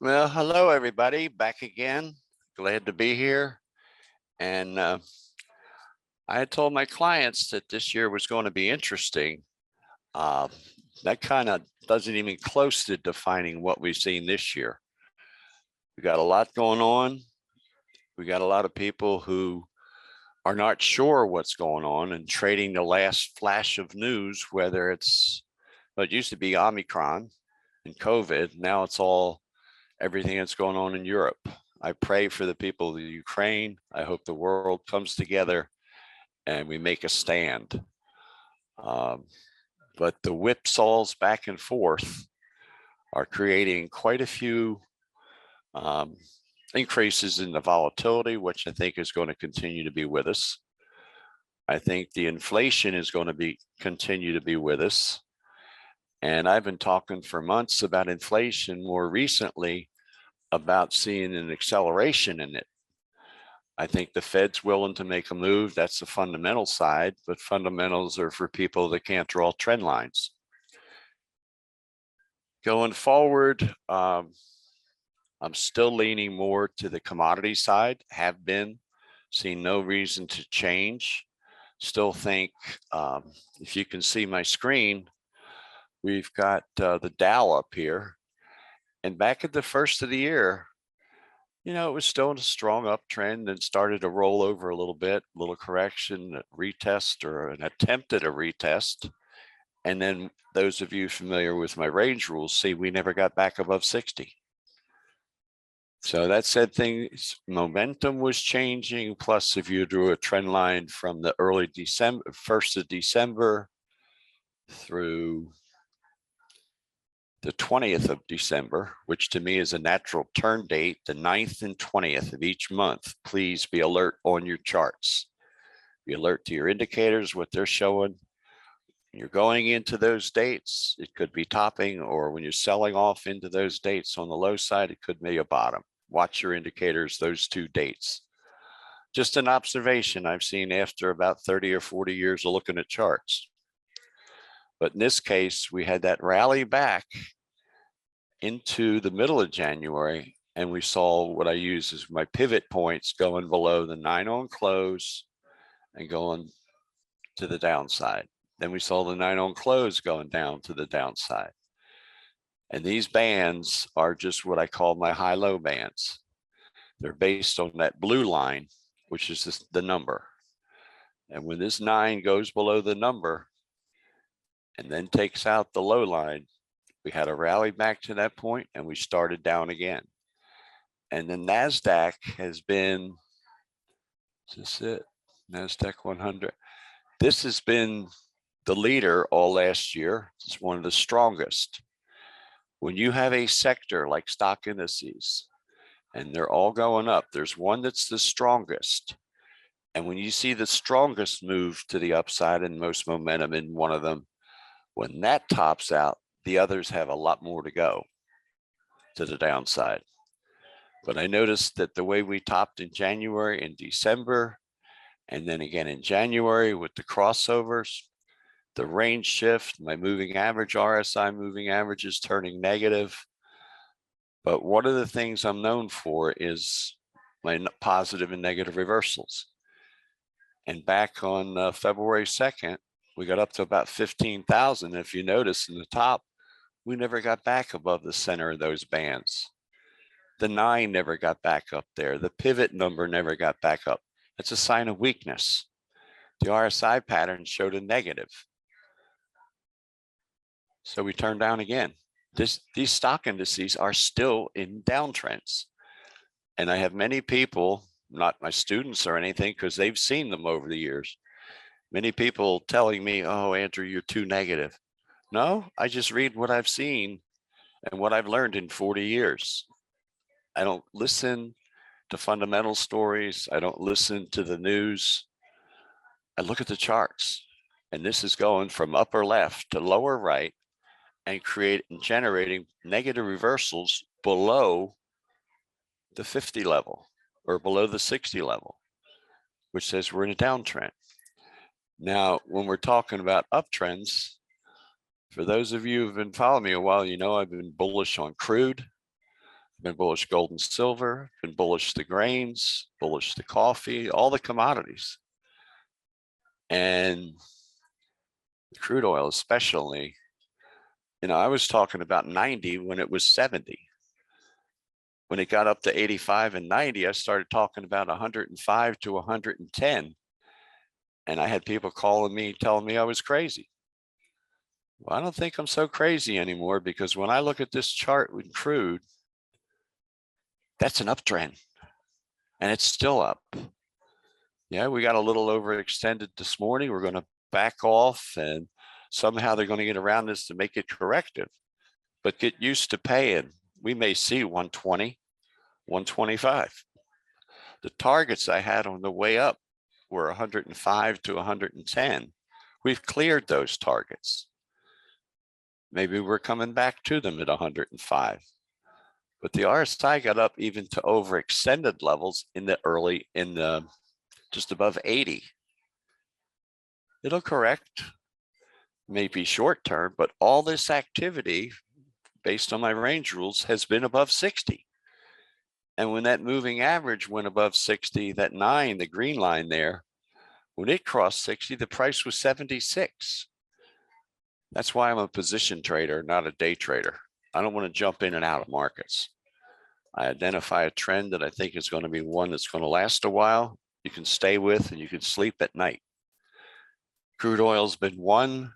Well, hello everybody, back again. Glad to be here. And I had told my clients that this year was going to be interesting. Uh, that kind of doesn't even close to defining what we've seen this year. We got a lot going on. We got a lot of people who are not sure what's going on and trading the last flash of news, whether it's, well, it used to be Omicron and COVID. Now it's all everything that's going on in Europe. I pray for the people of Ukraine. I hope the world comes together and we make a stand. But the whipsaws back and forth are creating quite a few increases in the volatility, which I think is going to continue to be with us. I think the inflation is going to continue to be with us. And I've been talking for months about inflation, more recently about seeing an acceleration in it. I think the Fed's willing to make a move. That's the fundamental side, but fundamentals are for people that can't draw trend lines. Going forward, I'm still leaning more to the commodity side, have been, seen no reason to change. Still think, if you can see my screen, we've got the Dow up here. And back at the first of the year, you know, it was still in a strong uptrend and started to roll over a little bit, little correction, retest or an attempt at a retest. And then those of you familiar with my range rules see we never got back above 60. So that said, things, momentum was changing. Plus, if you drew a trend line from the early December, 1st of December through the 20th of December, which to me is a natural turn date, the 9th and 20th of each month, please be alert on your charts. Be alert to your indicators, what they're showing. When you're going into those dates, it could be topping, or when you're selling off into those dates on the low side, it could be a bottom. Watch your indicators, those two dates. Just an observation I've seen after about 30 or 40 years of looking at charts. But in this case, we had that rally back into the middle of January, and we saw what I use as my pivot points going below the 9 on close and going to the downside. Then we saw the 9 on close going down to the downside. And these bands are just what I call my high-low bands. They're based on that blue line, which is the number. And when this 9 goes below the number and then takes out the low line, we had a rally back to that point and we started down again. And the Nasdaq has been, is this it? Nasdaq 100. This has been the leader all last year. It's one of the strongest. When you have a sector like stock indices and they're all going up, there's one that's the strongest. And when you see the strongest move to the upside and most momentum in one of them, when that tops out, the others have a lot more to go to the downside. But I noticed that the way we topped in January and December, and then again in January with the crossovers, the range shift, my moving average, RSI moving average is turning negative. But one of the things I'm known for is my positive and negative reversals. And back on February 2nd, we got up to about 15,000. If you notice in the top, we never got back above the center of those bands. The 9 never got back up there. The pivot number never got back up. That's a sign of weakness. The RSI pattern showed a negative. So we turned down again. These stock indices are still in downtrends. And I have many people, not my students or anything, because they've seen them over the years. Many people telling me, oh, Andrew, you're too negative. No, I just read what I've seen and what I've learned in 40 years. I don't listen to fundamental stories. I don't listen to the news. I look at the charts, and this is going from upper left to lower right and generating negative reversals below the 50 level or below the 60 level, which says we're in a downtrend. Now, when we're talking about uptrends, for those of you who've been following me a while, you know I've been bullish on crude. Been bullish gold and silver, been bullish the grains, bullish the coffee, all the commodities. And the crude oil especially, I was talking about 90 when it was 70. When it got up to 85 and 90, I started talking about 105 to 110. And I had people calling me, telling me I was crazy. Well, I don't think I'm so crazy anymore, because when I look at this chart with crude, that's an uptrend and it's still up. Yeah, we got a little overextended this morning. We're going to back off, and somehow they're going to get around this to make it corrective. But get used to paying. We may see 120, 125. The targets I had on the way up were 105 to 110. We've cleared those targets. Maybe we're coming back to them at 105. But the RSI got up even to overextended levels in the just above 80. It'll correct, maybe short term, but all this activity based on my range rules has been above 60. And when that moving average went above 60, that 9, the green line there, when it crossed 60, the price was 76. That's why I'm a position trader, not a day trader. I don't want to jump in and out of markets. I identify a trend that I think is going to be one that's going to last a while. You can stay with, and you can sleep at night. Crude oil's been one.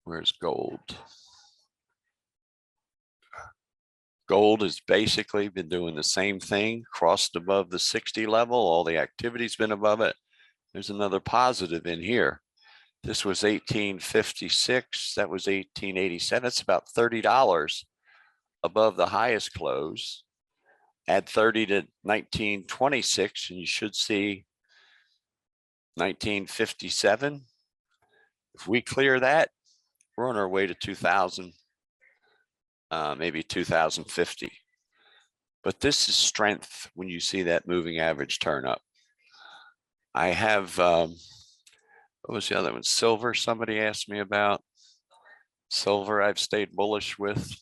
Where's gold? Gold has basically been doing the same thing, crossed above the 60 level. All the activity's been above it. There's another positive in here. This was 1856. That was 1887. That's about $30 above the highest close. Add 30 to 1926, and you should see 1957. If we clear that, we're on our way to 2000, maybe 2050. But this is strength when you see that moving average turn up. I have, what was the other one? Silver, somebody asked me about. Silver, I've stayed bullish with.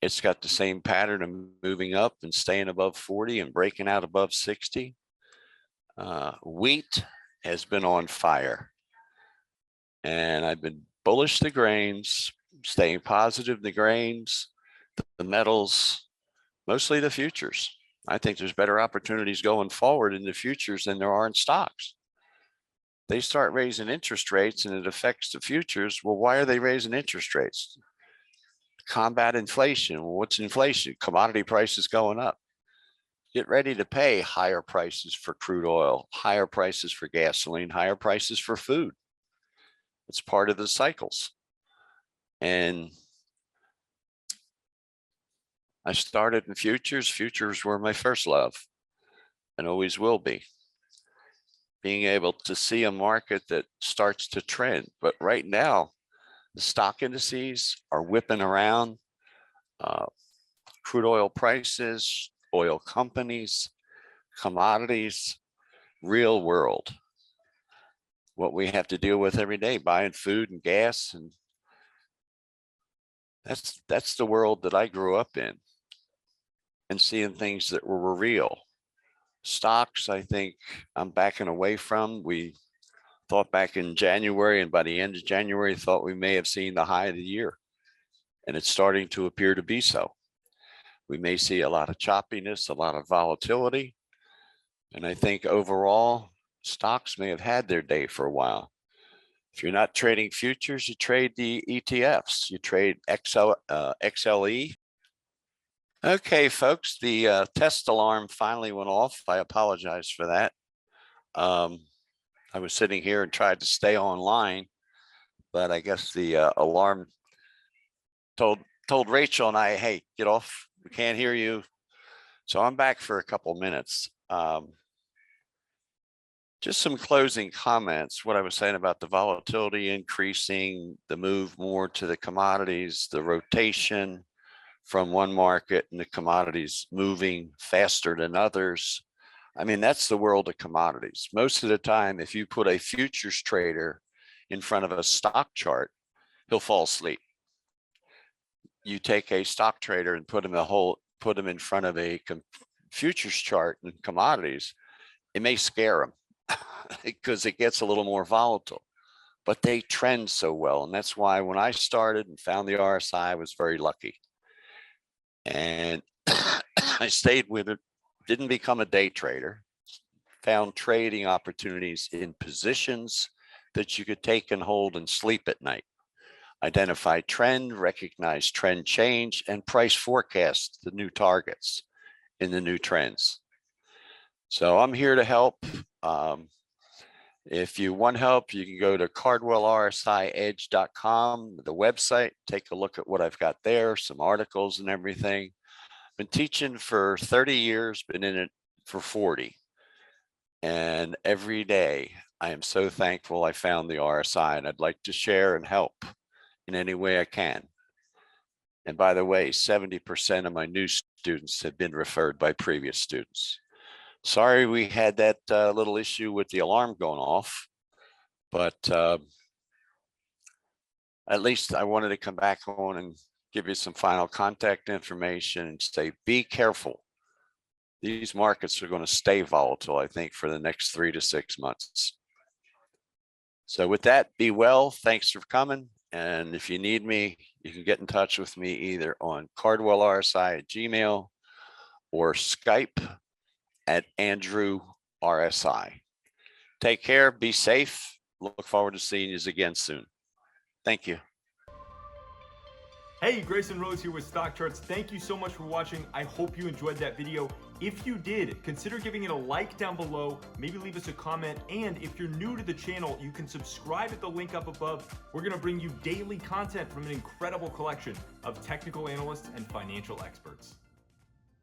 It's got the same pattern of moving up and staying above 40 and breaking out above 60. Wheat has been on fire. And I've been bullish the grains, staying positive the grains, the metals, mostly the futures. I think there's better opportunities going forward in the futures than there are in stocks. They start raising interest rates and it affects the futures. Well, why are they raising interest rates? Combat inflation. Well, what's inflation? Commodity prices going up. Get ready to pay higher prices for crude oil, higher prices for gasoline, higher prices for food. It's part of the cycles. And I started in futures. Futures were my first love and always will be. Being able to see a market that starts to trend. But right now, the stock indices are whipping around. Crude oil prices, oil companies, commodities, real world. What we have to deal with every day, buying food and gas. And that's the world that I grew up in, and seeing things that were real. Stocks, I think I'm backing away from. We thought back in January, and by the end of January, thought we may have seen the high of the year. And it's starting to appear to be so. We may see a lot of choppiness, a lot of volatility. And I think overall, stocks may have had their day for a while. If you're not trading futures, you trade the ETFs. You trade XLE. Okay, folks, the test alarm finally went off. I apologize for that. I was sitting here and tried to stay online, but I guess the alarm told Rachel and I, hey, get off. We can't hear you. So I'm back for a couple minutes. Just some closing comments. What I was saying about the volatility increasing, the move more to the commodities, the rotation from one market and the commodities moving faster than others. I mean, that's the world of commodities. Most of the time, if you put a futures trader in front of a stock chart, he'll fall asleep. you take a stock trader and put them in front of a futures chart and commodities, it may scare them because it gets a little more volatile, but they trend so well. And that's why when I started and found the RSI, I was very lucky. And I stayed with it, didn't become a day trader, found trading opportunities in positions that you could take and hold and sleep at night. Identify trend, recognize trend change, and price forecast the new targets in the new trends. So I'm here to help. If you want help, you can go to cardwellrsiedge.com, the website, take a look at what I've got there, some articles and everything. Been teaching for 30 years, been in it for 40. And every day I am so thankful I found the RSI, and I'd like to share and help in any way I can. And by the way, 70% of my new students have been referred by previous students. Sorry we had that little issue with the alarm going off, but at least I wanted to come back on and give you some final contact information and say, be careful. These markets are going to stay volatile, I think, for the next 3 to 6 months. So with that, be well. Thanks for coming. And if you need me, you can get in touch with me either on cardwellrsi@gmail or Skype at Andrew RSI. Take care, be safe. Look forward to seeing you again soon. Thank you. Hey, Grayson Rose here with StockCharts. Thank you so much for watching. I hope you enjoyed that video. If you did, consider giving it a like down below, maybe leave us a comment, and if you're new to the channel, you can subscribe at the link up above. We're gonna bring you daily content from an incredible collection of technical analysts and financial experts.